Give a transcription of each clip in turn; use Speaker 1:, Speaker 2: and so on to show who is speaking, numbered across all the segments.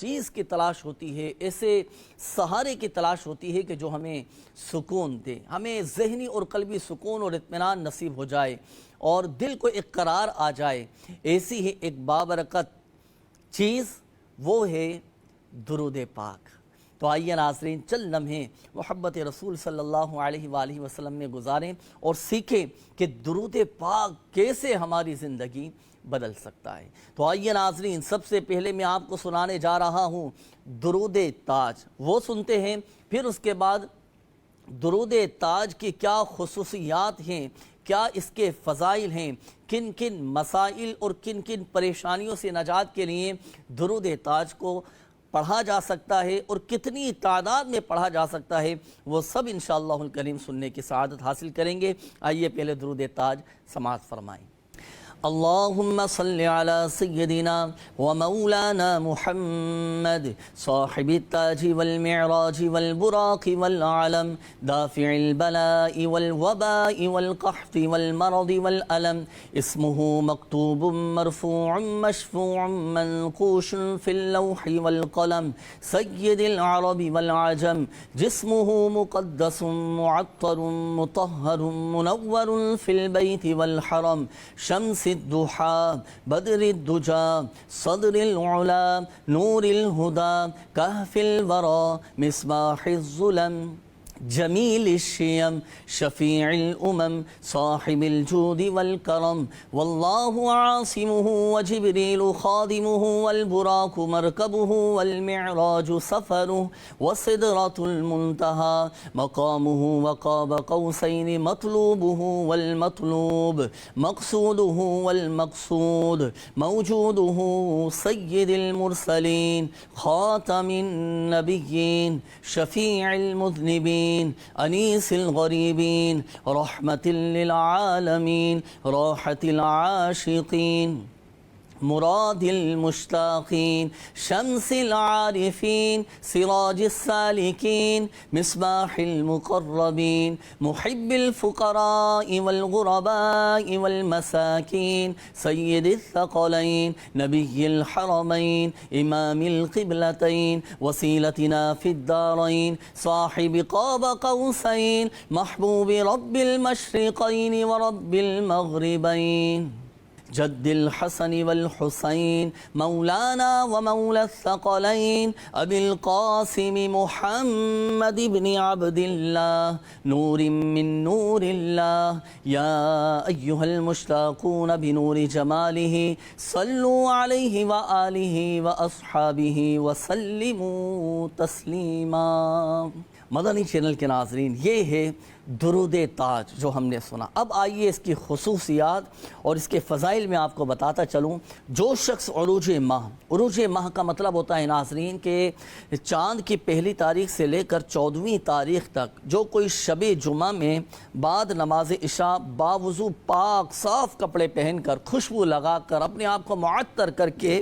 Speaker 1: چیز کی تلاش ہوتی ہے، ایسے سہارے کی تلاش ہوتی ہے کہ جو ہمیں سکون دے، ہمیں ذہنی اور قلبی سکون اور اطمینان نصیب ہو جائے اور دل کو ایک قرار آ جائے، ایسی ہی ایک بابرکت چیز وہ ہے درود پاک۔ تو آئیے ناظرین چند لمحے محبت رسول صلی اللہ علیہ وآلہ وسلم میں گزاریں اور سیکھیں کہ درود پاک کیسے ہماری زندگی بدل سکتا ہے۔ تو آئیے ناظرین سب سے پہلے میں آپ کو سنانے جا رہا ہوں درود تاج، وہ سنتے ہیں، پھر اس کے بعد درود تاج کی کیا خصوصیات ہیں، کیا اس کے فضائل ہیں، کن کن مسائل اور کن کن پریشانیوں سے نجات کے لیے درود تاج کو پڑھا جا سکتا ہے اور کتنی تعداد میں پڑھا جا سکتا ہے، وہ سب انشاءاللہ الکریم سننے کی سعادت حاصل کریں گے۔ آئیے پہلے درود تاج سماعت فرمائیں۔ اللہم صلی علی سیدنا و مولانا محمد صاحب التاج والمعراج والبراق والعلم دافع البلاء والوباء والقحط والمرض والألم اسمه مكتوب مرفوع مشفوع منقوش في اللوح والقلم سید العرب والعجم جسمه مقدس معطر مطهر منور في البيت والحرم شمس الضحى بدر الدجى صدر العلا نور الهدى كهف الورى مصباح الظلم جمیل الشیم شفیع الامم صاحب الجود والکرم واللہ عاصمہ وجبریل خادمہ والبراق مرکبہ والمعراج سفرہ وصدرۃ المنتہى مقامہ وقاب قوسین مطلوبہ والمطلوب مقصودہ والمقصود موجودہ سید المرسلین خاتم النبیین شفیع المذنبین انیس الغریبین رحمت للعالمین راحت العاشقین مراد المشتاقین شمس العارفین سراج السالکین مصباح المقربین محب الفقراء والغرباء والمساکین سید الثقلین نبی الحرمین امام القبلتین وسیلتنا فی الدارین صاحب قاب قوسین محبوب رب المشرقین ورب المغربین جد الحسن والحسین مولانا ومولا الثقلین ابی القاسم محمد بن عبد اللہ نور من نور اللہ یا ایہا المشتاقون بنور جمالہ صلوا علیہ وآلہ واصحابہ وسلموا تسلیما۔ مدنی چینل کے ناظرین، یہ ہے درود تاج جو ہم نے سنا۔ اب آئیے اس کی خصوصیات اور اس کے فضائل میں آپ کو بتاتا چلوں۔ جو شخص عروج ماہ کا مطلب ہوتا ہے ناظرین کہ چاند کی پہلی تاریخ سے لے کر 14ویں تاریخ تک جو کوئی شب جمعہ میں بعد نماز عشاء باوضو پاک صاف کپڑے پہن کر خوشبو لگا کر اپنے آپ کو معطر کر کے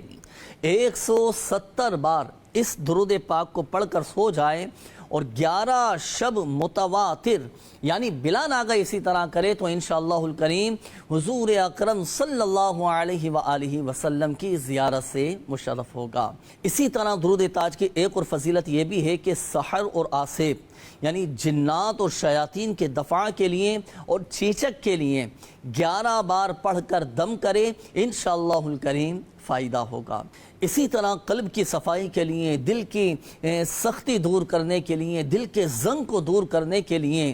Speaker 1: 170 بار اس درود پاک کو پڑھ کر سو جائے اور 11 شب متواتر یعنی بلا ناغہ اسی طرح کرے تو انشاءاللہ الکریم حضور اکرم صلی اللہ علیہ وآلہ وسلم کی زیارت سے مشرف ہوگا۔ اسی طرح درود تاج کی ایک اور فضیلت یہ بھی ہے کہ سحر اور آصف یعنی جنات اور شیاطین کے دفاع کے لیے اور چیچک کے لیے 11 بار پڑھ کر دم کرے انشاءاللہ الکریم فائدہ ہوگا۔ اسی طرح قلب کی صفائی کے لیے، دل کی سختی دور کرنے کے لیے، دل کے زنگ کو دور کرنے کے لیے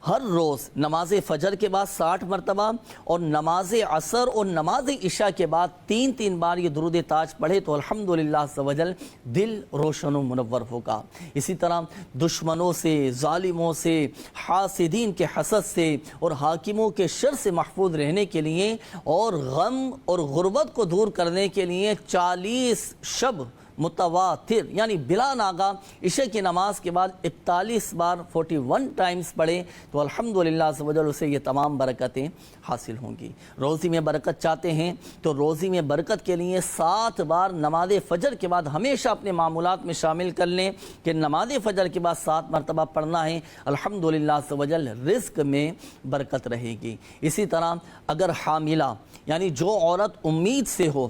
Speaker 1: ہر روز نماز فجر کے بعد 60 مرتبہ اور نماز عصر اور نماز عشاء کے بعد 3 بار یہ درود تاج پڑھے تو الحمدللہ عز و جل دل روشن و منور ہوگا۔ اسی طرح دشمنوں سے، ظالموں سے، حاسدین کے حسد سے اور حاکموں کے شر سے محفوظ رہنے کے لیے اور غم اور غربت کو دور کرنے کے لیے 40 شب متواتر یعنی بلا ناغہ عشاء کی نماز کے بعد 41 بار 41 ٹائمز پڑھے تو الحمدللہ عز و جل اسے یہ تمام برکتیں حاصل ہوں گی۔ روزی میں برکت چاہتے ہیں تو روزی میں برکت کے لیے 7 بار نماز فجر کے بعد ہمیشہ اپنے معمولات میں شامل کر لیں کہ نماز فجر کے بعد 7 مرتبہ پڑھنا ہے، الحمدللہ عز و جل رزق میں برکت رہے گی۔ اسی طرح اگر حاملہ یعنی جو عورت امید سے ہو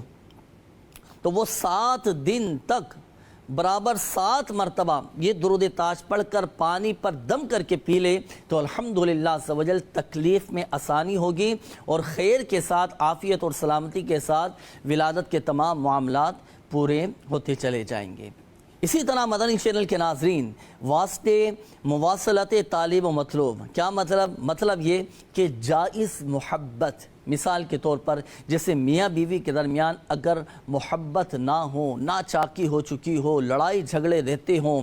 Speaker 1: تو وہ 7 دن تک برابر 7 مرتبہ یہ درود تاج پڑھ کر پانی پر دم کر کے پی لے تو الحمدللہ عز و جل تکلیف میں آسانی ہوگی اور خیر کے ساتھ عافیت اور سلامتی کے ساتھ ولادت کے تمام معاملات پورے ہوتے چلے جائیں گے۔ اسی طرح مدنی چینل کے ناظرین، واسطے مواصلت طالب و مطلوب، کیا مطلب یہ کہ جائز محبت، مثال کے طور پر جیسے میاں بیوی کے درمیان اگر محبت نہ ہو، ناچاکی ہو چکی ہو، لڑائی جھگڑے رہتے ہوں،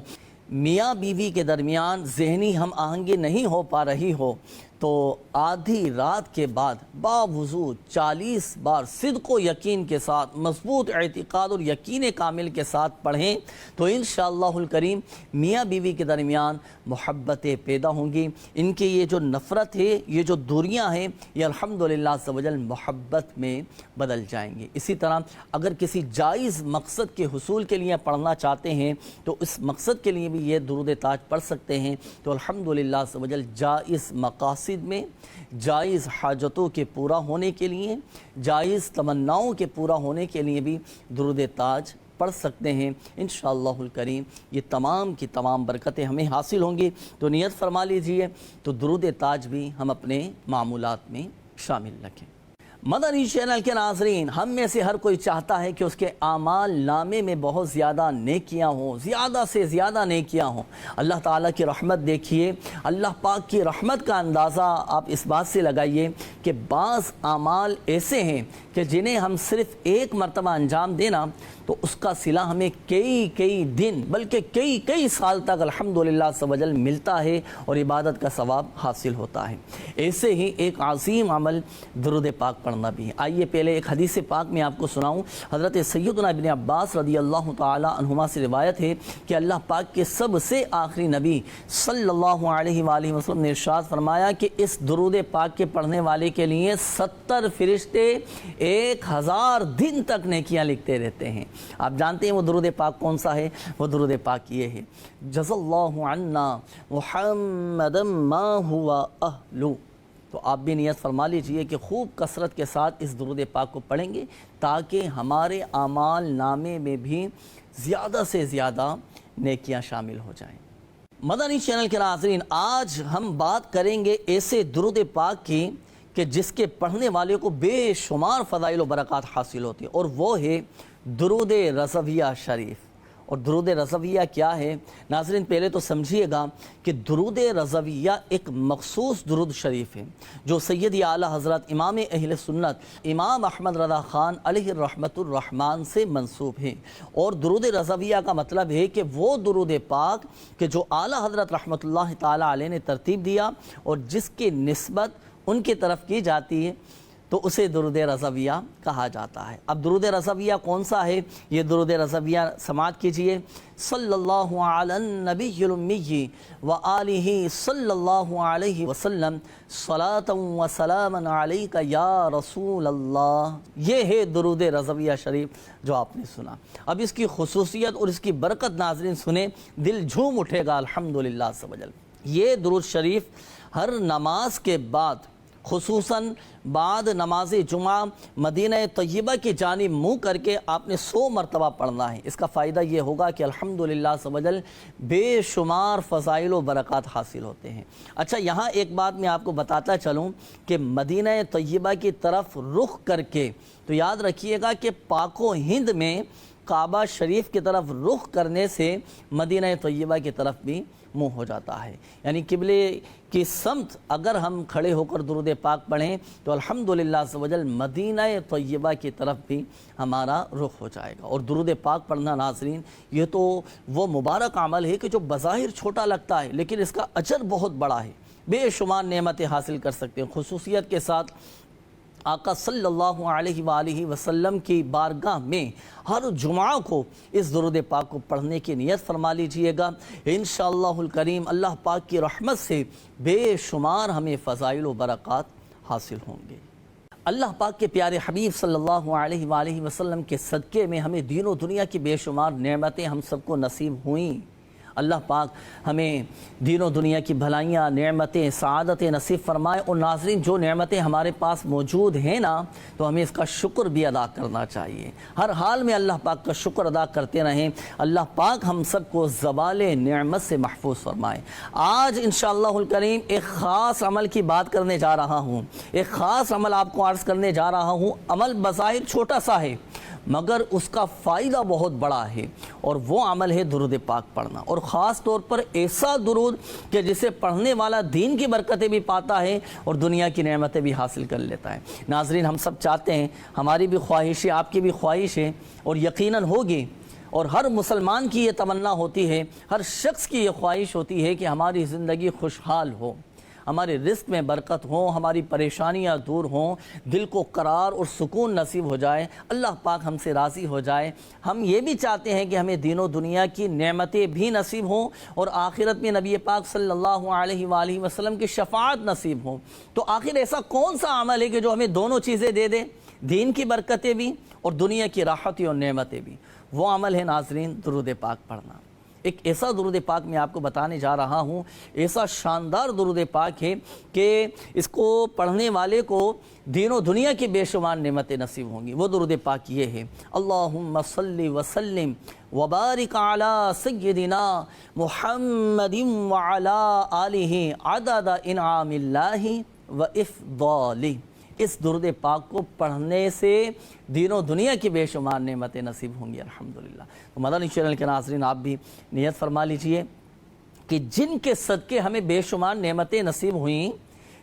Speaker 1: میاں بیوی کے درمیان ذہنی ہم آہنگی نہیں ہو پا رہی ہو، تو آدھی رات کے بعد باوضو 40 بار صدق و یقین کے ساتھ، مضبوط اعتقاد اور یقین کامل کے ساتھ پڑھیں تو انشاءاللہ الکریم میاں بیوی کے درمیان محبتیں پیدا ہوں گی۔ ان کی یہ جو نفرت ہے، یہ جو دوریاں ہیں، یہ الحمدللہ عز و جل محبت میں بدل جائیں گے۔ اسی طرح اگر کسی جائز مقصد کے حصول کے لیے پڑھنا چاہتے ہیں تو اس مقصد کے لیے بھی یہ درود تاج پڑھ سکتے ہیں، تو الحمدللہ عز و جل جائز مقاصد میں، جائز حاجتوں کے پورا ہونے کے لیے، جائز تمناؤں کے پورا ہونے کے لیے بھی درود تاج پڑھ سکتے ہیں۔ انشاءاللہ الکریم یہ تمام کی تمام برکتیں ہمیں حاصل ہوں گی۔ تو نیت فرما لیجئے تو درود تاج بھی ہم اپنے معمولات میں شامل رکھیں۔ مدنی چینل کے ناظرین، ہم میں سے ہر کوئی چاہتا ہے کہ اس کے اعمال نامے میں بہت زیادہ نیکیاں ہوں، زیادہ سے زیادہ نیکیاں ہوں۔ اللہ تعالیٰ کی رحمت دیکھیے، اللہ پاک کی رحمت کا اندازہ آپ اس بات سے لگائیے کہ بعض اعمال ایسے ہیں کہ جنہیں ہم صرف ایک مرتبہ انجام دینا تو اس کا صلہ ہمیں کئی دن بلکہ کئی سال تک الحمدللہ عز و جل ملتا ہے اور عبادت کا ثواب حاصل ہوتا ہے۔ ایسے ہی ایک عظیم عمل درود پاک پڑھنا بھی ہے۔ آئیے پہلے ایک حدیث پاک میں آپ کو سناؤں۔ حضرت سیدنا ابن عباس رضی اللہ تعالی عنہما سے روایت ہے کہ اللہ پاک کے سب سے آخری نبی صلی اللہ علیہ وآلہ وسلم نے ارشاد فرمایا کہ اس درود پاک کے پڑھنے والے کے لیے 70 فرشتے 1000 دن تک نیکیاں لکھتے رہتے ہیں۔ آپ جانتے ہیں وہ درود پاک کون سا ہے؟ وہ درود پاک یہ ہے، جزا اللہ عنا محمدا ما ہوا اہلو۔ تو آپ بھی نیت فرما لیجئے کہ خوب کثرت کے ساتھ اس درود پاک کو پڑھیں گے تاکہ ہمارے اعمال نامے میں بھی زیادہ سے زیادہ نیکیاں شامل ہو جائیں۔ مدنی چینل کے ناظرین، آج ہم بات کریں گے ایسے درود پاک کی کہ جس کے پڑھنے والے کو بے شمار فضائل و برکات حاصل ہوتی ہیں، اور وہ ہے درود رضویہ شریف۔ اور درود رضویہ کیا ہے؟ ناظرین پہلے تو سمجھیے گا کہ درود رضویہ ایک مخصوص درود شریف ہے جو سیدی اعلیٰ حضرت امام اہل سنت امام احمد رضا خان علیہ الرحمت الرحمن سے منسوب ہے۔ اور درود رضویہ کا مطلب ہے کہ وہ درود پاک کہ جو اعلیٰ حضرت رحمت اللہ تعالیٰ علیہ نے ترتیب دیا اور جس کی نسبت ان کی طرف کی جاتی ہے تو اسے درود رضویہ کہا جاتا ہے۔ اب درود رضویہ کون سا ہے؟ یہ درود رضویہ سماعت کیجئے۔ صلی اللہ علی النبی الامی وآلہ صلی اللہ علیہ وسلم صلاۃ و سلام علیک یا رسول اللہ۔ یہ ہے درود رضویہ شریف جو آپ نے سنا۔ اب اس کی خصوصیت اور اس کی برکت ناظرین سنیں، دل جھوم اٹھے گا الحمدللہ عز و جل۔ یہ درود شریف ہر نماز کے بعد، خصوصاً بعد نماز جمعہ مدینہ طیبہ کی جانب منہ کر کے آپ نے 100 مرتبہ پڑھنا ہے۔ اس کا فائدہ یہ ہوگا کہ الحمدللہ عز و جل بے شمار فضائل و برکات حاصل ہوتے ہیں۔ اچھا، یہاں ایک بات میں آپ کو بتاتا چلوں کہ مدینہ طیبہ کی طرف رخ کر کے، تو یاد رکھیے گا کہ پاک و ہند میں کعبہ شریف کی طرف رخ کرنے سے مدینہ طیبہ کی طرف بھی منہ ہو جاتا ہے، یعنی قبلے کی سمت اگر ہم کھڑے ہو کر درود پاک پڑھیں تو الحمدللہ عز و جل مدینہ طیبہ کی طرف بھی ہمارا رخ ہو جائے گا۔ اور درود پاک پڑھنا ناظرین یہ تو وہ مبارک عمل ہے کہ جو بظاہر چھوٹا لگتا ہے لیکن اس کا اجر بہت بڑا ہے، بے شمار نعمتیں حاصل کر سکتے ہیں۔ خصوصیت کے ساتھ آقا صلی اللہ علیہ وآلہ وسلم کی بارگاہ میں ہر جمعہ کو اس درود پاک کو پڑھنے کی نیت فرما لیجئے گا۔ انشاءاللہ الکریم اللہ پاک کی رحمت سے بے شمار ہمیں فضائل و برکات حاصل ہوں گے۔ اللہ پاک کے پیارے حبیب صلی اللہ علیہ وآلہ وسلم کے صدقے میں ہمیں دین و دنیا کی بے شمار نعمتیں ہم سب کو نصیب ہوئیں۔ اللہ پاک ہمیں دین و دنیا کی بھلائیاں، نعمتیں، سعادتیں نصیب فرمائے۔ اور ناظرین، جو نعمتیں ہمارے پاس موجود ہیں نا، تو ہمیں اس کا شکر بھی ادا کرنا چاہیے۔ ہر حال میں اللہ پاک کا شکر ادا کرتے رہیں۔ اللہ پاک ہم سب کو زوال نعمت سے محفوظ فرمائے۔ آج انشاءاللہ الکریم ایک خاص عمل کی بات کرنے جا رہا ہوں، ایک خاص عمل آپ کو عرض کرنے جا رہا ہوں۔ عمل بظاہر چھوٹا سا ہے مگر اس کا فائدہ بہت بڑا ہے، اور وہ عمل ہے درود پاک پڑھنا، اور خاص طور پر ایسا درود کہ جسے پڑھنے والا دین کی برکتیں بھی پاتا ہے اور دنیا کی نعمتیں بھی حاصل کر لیتا ہے۔ ناظرین، ہم سب چاہتے ہیں، ہماری بھی خواہش ہے، آپ کی بھی خواہش ہے، اور یقیناً ہوگی، اور ہر مسلمان کی یہ تمنا ہوتی ہے، ہر شخص کی یہ خواہش ہوتی ہے کہ ہماری زندگی خوشحال ہو، ہمارے رزق میں برکت ہو، ہماری پریشانیاں دور ہوں، دل کو قرار اور سکون نصیب ہو جائے، اللہ پاک ہم سے راضی ہو جائے۔ ہم یہ بھی چاہتے ہیں کہ ہمیں دین و دنیا کی نعمتیں بھی نصیب ہوں، اور آخرت میں نبی پاک صلی اللہ علیہ وآلہ وسلم کی شفاعت نصیب ہوں۔ تو آخر ایسا کون سا عمل ہے کہ جو ہمیں دونوں چیزیں دے دے، دین کی برکتیں بھی اور دنیا کی راحتیں اور نعمتیں بھی؟ وہ عمل ہے ناظرین درود پاک پڑھنا۔ ایک ایسا درود پاک میں آپ کو بتانے جا رہا ہوں، ایسا شاندار درود پاک ہے کہ اس کو پڑھنے والے کو دین و دنیا کی بے شمار نعمتیں نصیب ہوں گی۔ وہ درود پاک یہ ہے: اللہم صلی وسلم وبارک علی سیدنا محمد وعلی آلہ عدد انعام اللہ و افضالہ۔ اس درود پاک کو پڑھنے سے دین و دنیا کی بے شمار نعمتیں نصیب ہوں گی الحمدللہ۔ تو مدنی چینل کے ناظرین، آپ بھی نیت فرما لیجئے کہ جن کے صدقے ہمیں بے شمار نعمتیں نصیب ہوئیں،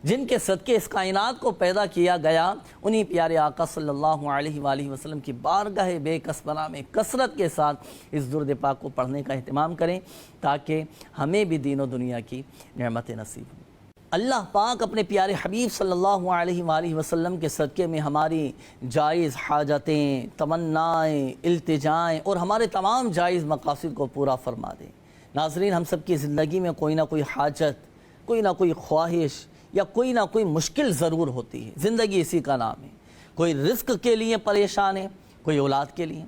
Speaker 1: جن کے صدقے اس کائنات کو پیدا کیا گیا، انہی پیارے آقا صلی اللہ علیہ وآلہ وسلم کی بارگاہ بے کسبنا میں کثرت کے ساتھ اس درود پاک کو پڑھنے کا اہتمام کریں، تاکہ ہمیں بھی دین و دنیا کی نعمتیں نصیب ہوں۔ اللہ پاک اپنے پیارے حبیب صلی اللہ علیہ وآلہ وسلم کے صدقے میں ہماری جائز حاجتیں، تمنائیں، التجائیں اور ہمارے تمام جائز مقاصد کو پورا فرما دے۔ ناظرین، ہم سب کی زندگی میں کوئی نہ کوئی حاجت، کوئی نہ کوئی خواہش یا کوئی نہ کوئی مشکل ضرور ہوتی ہے۔ زندگی اسی کا نام ہے۔ کوئی رزق کے لیے پریشان ہے، کوئی اولاد کے لیے،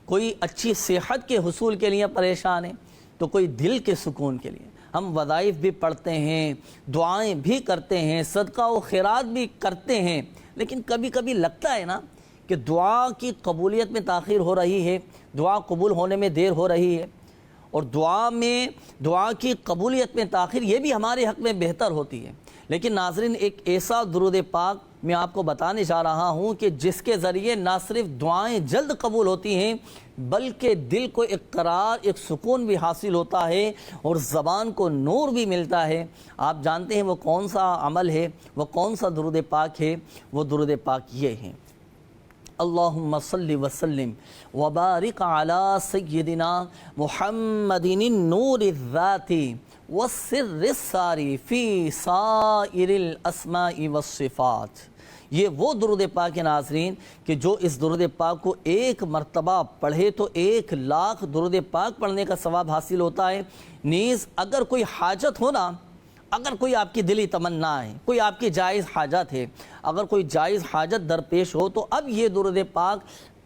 Speaker 1: کوئی اچھی صحت کے حصول کے لیے پریشان ہے، تو کوئی دل کے سکون کے لیے۔ ہم وظائف بھی پڑھتے ہیں، دعائیں بھی کرتے ہیں، صدقہ و خیرات بھی کرتے ہیں، لیکن کبھی کبھی لگتا ہے نا کہ دعا کی قبولیت میں تاخیر ہو رہی ہے، دعا قبول ہونے میں دیر ہو رہی ہے، اور دعا کی قبولیت میں تاخیر یہ بھی ہمارے حق میں بہتر ہوتی ہے۔ لیکن ناظرین، ایک ایسا درود پاک میں آپ کو بتانے جا رہا ہوں کہ جس کے ذریعے نہ صرف دعائیں جلد قبول ہوتی ہیں، بلکہ دل کو ایک قرار، ایک سکون بھی حاصل ہوتا ہے، اور زبان کو نور بھی ملتا ہے۔ آپ جانتے ہیں وہ کون سا عمل ہے، وہ کون سا درود پاک ہے؟ وہ درود پاک یہ ہے: اللہم صلی وسلم وبارک علی سیدنا محمد النور الذاتی والسر الساری فی سائر الاسماء والصفات۔ یہ وہ درود پاک ہے ناظرین کہ جو اس درود پاک کو ایک مرتبہ پڑھے تو 1,00,000 درود پاک پڑھنے کا ثواب حاصل ہوتا ہے۔ نیز اگر کوئی حاجت ہو نا، اگر کوئی آپ کی دلی تمنا ہے، کوئی آپ کی جائز حاجت ہے، اگر کوئی جائز حاجت درپیش ہو، تو اب یہ درود پاک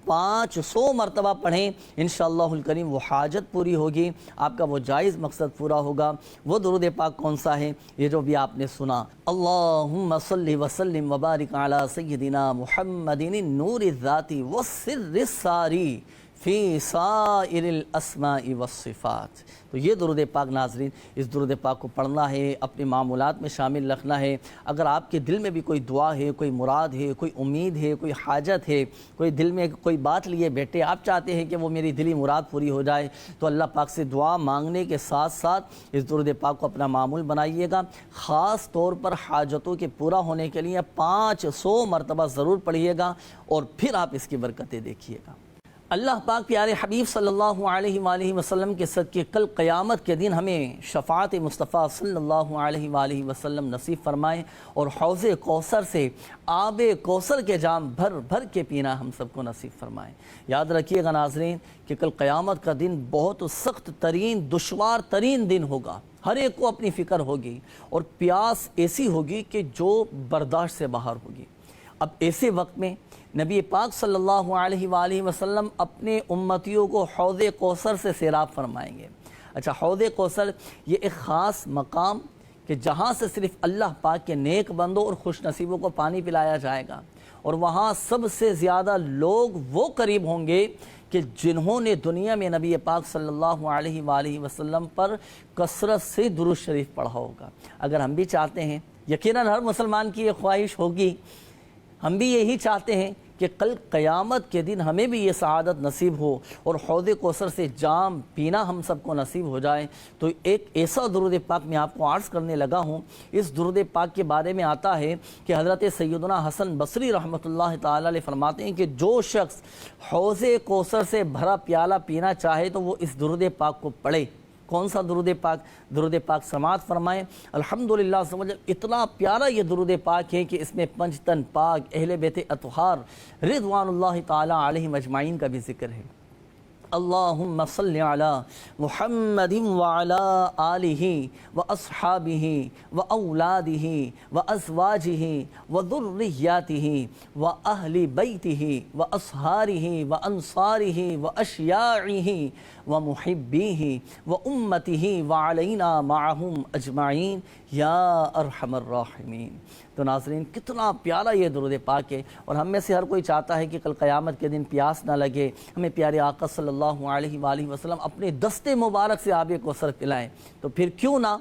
Speaker 1: 500 مرتبہ پڑھیں، انشاءاللہ الکریم وہ حاجت پوری ہوگی، آپ کا وہ جائز مقصد پورا ہوگا۔ وہ درود پاک کون سا ہے؟ یہ جو بھی آپ نے سنا: اللہم صلی وسلم وبارک علی سیدنا محمد النور الذاتی والسر الساری فی سائر الاسماء والصفات۔ تو یہ درود پاک ناظرین، اس درود پاک کو پڑھنا ہے، اپنے معمولات میں شامل رکھنا ہے۔ اگر آپ کے دل میں بھی کوئی دعا ہے، کوئی مراد ہے، کوئی امید ہے، کوئی حاجت ہے، کوئی دل میں کوئی بات لیے بیٹھے، آپ چاہتے ہیں کہ وہ میری دلی مراد پوری ہو جائے، تو اللہ پاک سے دعا مانگنے کے ساتھ ساتھ اس درود پاک کو اپنا معمول بنائیے گا۔ خاص طور پر حاجتوں کے پورا ہونے کے لیے 500 مرتبہ ضرور پڑھیے گا، اور پھر آپ اس کی برکتیں دیکھیے گا۔ اللہ پاک پیارے حبیب صلی اللہ علیہ وآلہ وسلم کے صدقے کل قیامت کے دن ہمیں شفاعت مصطفیٰ صلی اللہ علیہ وآلہ وسلم نصیب فرمائے، اور حوض کوثر سے آب کوثر کے جام بھر بھر کے پینا ہم سب کو نصیب فرمائے۔ یاد رکھیے گا ناظرین کہ کل قیامت کا دن بہت سخت ترین، دشوار ترین دن ہوگا۔ ہر ایک کو اپنی فکر ہوگی، اور پیاس ایسی ہوگی کہ جو برداشت سے باہر ہوگی۔ اب ایسے وقت میں نبی پاک صلی اللہ علیہ وآلہ وسلم اپنے امتیوں کو حوض کوثر سے سیراب فرمائیں گے۔ اچھا، حوض کوثر یہ ایک خاص مقام کہ جہاں سے صرف اللہ پاک کے نیک بندوں اور خوش نصیبوں کو پانی پلایا جائے گا، اور وہاں سب سے زیادہ لوگ وہ قریب ہوں گے کہ جنہوں نے دنیا میں نبی پاک صلی اللہ علیہ وآلہ وسلم پر کثرت سے درود شریف پڑھا ہوگا۔ اگر ہم بھی چاہتے ہیں، یقیناً ہر مسلمان کی یہ خواہش ہوگی، ہم بھی یہی چاہتے ہیں کہ کل قیامت کے دن ہمیں بھی یہ سعادت نصیب ہو اور حوض کوثر سے جام پینا ہم سب کو نصیب ہو جائے، تو ایک ایسا درود پاک میں آپ کو عرض کرنے لگا ہوں۔ اس درود پاک کے بارے میں آتا ہے کہ حضرت سیدنا حسن بصری رحمۃ اللہ تعالی علیہ فرماتے ہیں کہ جو شخص حوض کوثر سے بھرا پیالہ پینا چاہے تو وہ اس درود پاک کو پڑھے۔ کون سا درود پاک؟ درود پاک سماعت فرمائیں۔ الحمدللہ سمجھ، اتنا پیارا یہ درود پاک ہے کہ اس میں پنجتن پاک اہل بیت اطہار رضوان اللہ تعالی علیہم اجمعین کا بھی ذکر ہے۔ اللہم صلی علی محمد وعلی آلہ واصحابہ واولادہ وازواجہ وذریاتہ واہل بیتہ واصہارہ وانصارہ واشیاعہ ومحبیہ وامتہ وعلینا معہم اجمعین یا ارحم الراحمین۔ تو ناظرین، کتنا پیارا یہ درود پاک ہے، اور ہم میں سے ہر کوئی چاہتا ہے کہ کل قیامت کے دن پیاس نہ لگے، ہمیں پیارے آقا صلی اللہ علیہ وآلہ وسلم اپنے دستے مبارک سے آب کوثر پلائیں۔ تو پھر کیوں نہ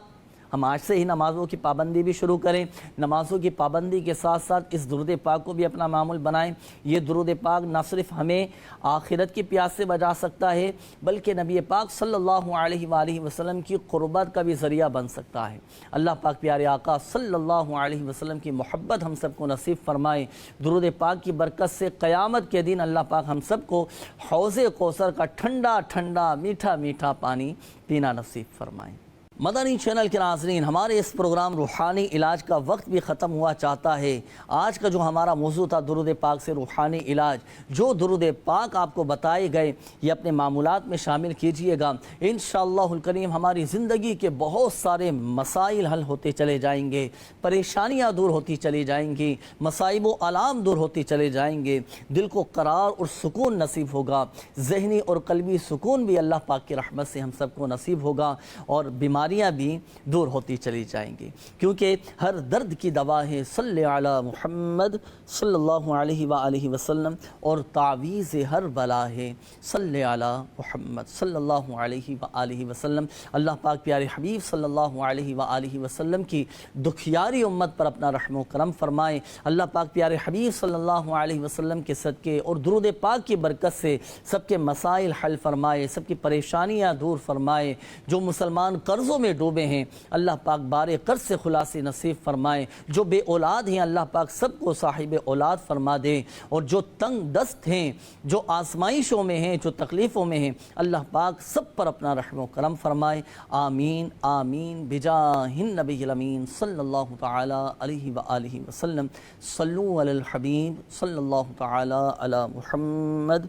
Speaker 1: ہم آج سے ہی نمازوں کی پابندی بھی شروع کریں، نمازوں کی پابندی کے ساتھ ساتھ اس درود پاک کو بھی اپنا معمول بنائیں۔ یہ درود پاک نہ صرف ہمیں آخرت کی پیاس سے بچا سکتا ہے، بلکہ نبی پاک صلی اللہ علیہ وآلہ وسلم کی قربت کا بھی ذریعہ بن سکتا ہے۔ اللہ پاک پیارے آقا صلی اللہ علیہ وسلم کی محبت ہم سب کو نصیب فرمائے۔ درود پاک کی برکت سے قیامت کے دن اللہ پاک ہم سب کو حوض کوثر کا ٹھنڈا ٹھنڈا میٹھا میٹھا پانی پینا نصیب فرمائے۔ مدنی چینل کے ناظرین، ہمارے اس پروگرام روحانی علاج کا وقت بھی ختم ہوا چاہتا ہے۔ آج کا جو ہمارا موضوع تھا درود پاک سے روحانی علاج، جو درود پاک آپ کو بتائے گئے یہ اپنے معمولات میں شامل کیجئے گا، انشاءاللہ الکریم ہماری زندگی کے بہت سارے مسائل حل ہوتے چلے جائیں گے، پریشانیاں دور ہوتی چلی جائیں گی، مصائب و آلام دور ہوتی چلے جائیں گے، دل کو قرار اور سکون نصیب ہوگا، ذہنی اور قلبی سکون بھی اللہ پاک کی رحمت سے ہم سب کو نصیب ہوگا، اور بیماریاں بھی دور ہوتی چلی جائیں گی، کیونکہ ہر درد کی دوا ہے صلی علی محمد صلی اللہ علیہ وآلہ وسلم، اور تعویذ ہر بلا ہے صلی علی محمد صلی اللہ علیہ وآلہ وسلم۔ اللہ پاک پیارے حبیب صلی اللہ علیہ وآلہ وسلم کی دکھیاری امت پر اپنا رحم و کرم فرمائے۔ اللہ پاک پیارے حبیب صلی اللہ علیہ وسلم کے صدقے اور درود پاک کی برکت سے سب کے مسائل حل فرمائے، سب کی پریشانیاں دور فرمائے۔ جو مسلمان قرضوں میں ڈوبے ہیں اللہ پاک بارے قرض سے خلاصی نصیب فرمائے، جو بے اولاد ہیں اللہ پاک سب کو صاحب اولاد فرما دے، اور جو تنگ دست ہیں، جو آزمائشوں میں ہیں، جو تکلیفوں میں ہیں، اللہ پاک سب پر اپنا رحم و کرم فرمائے۔ آمین آمین بجاہ النبی الامین صلی اللہ تعالی علیہ وآلہ وسلم۔ صلو علی الحبیب صلی اللہ تعالی علی محمد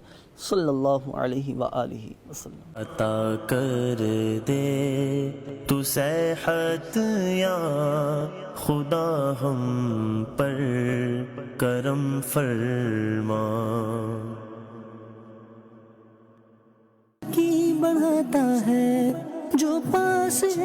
Speaker 1: صلی اللہ علیہ وآلہ وسلم۔
Speaker 2: عطا کر دے تو صحت یا خدا ہم پر کرم فرما، کی بڑھاتا ہے جو پاس ہے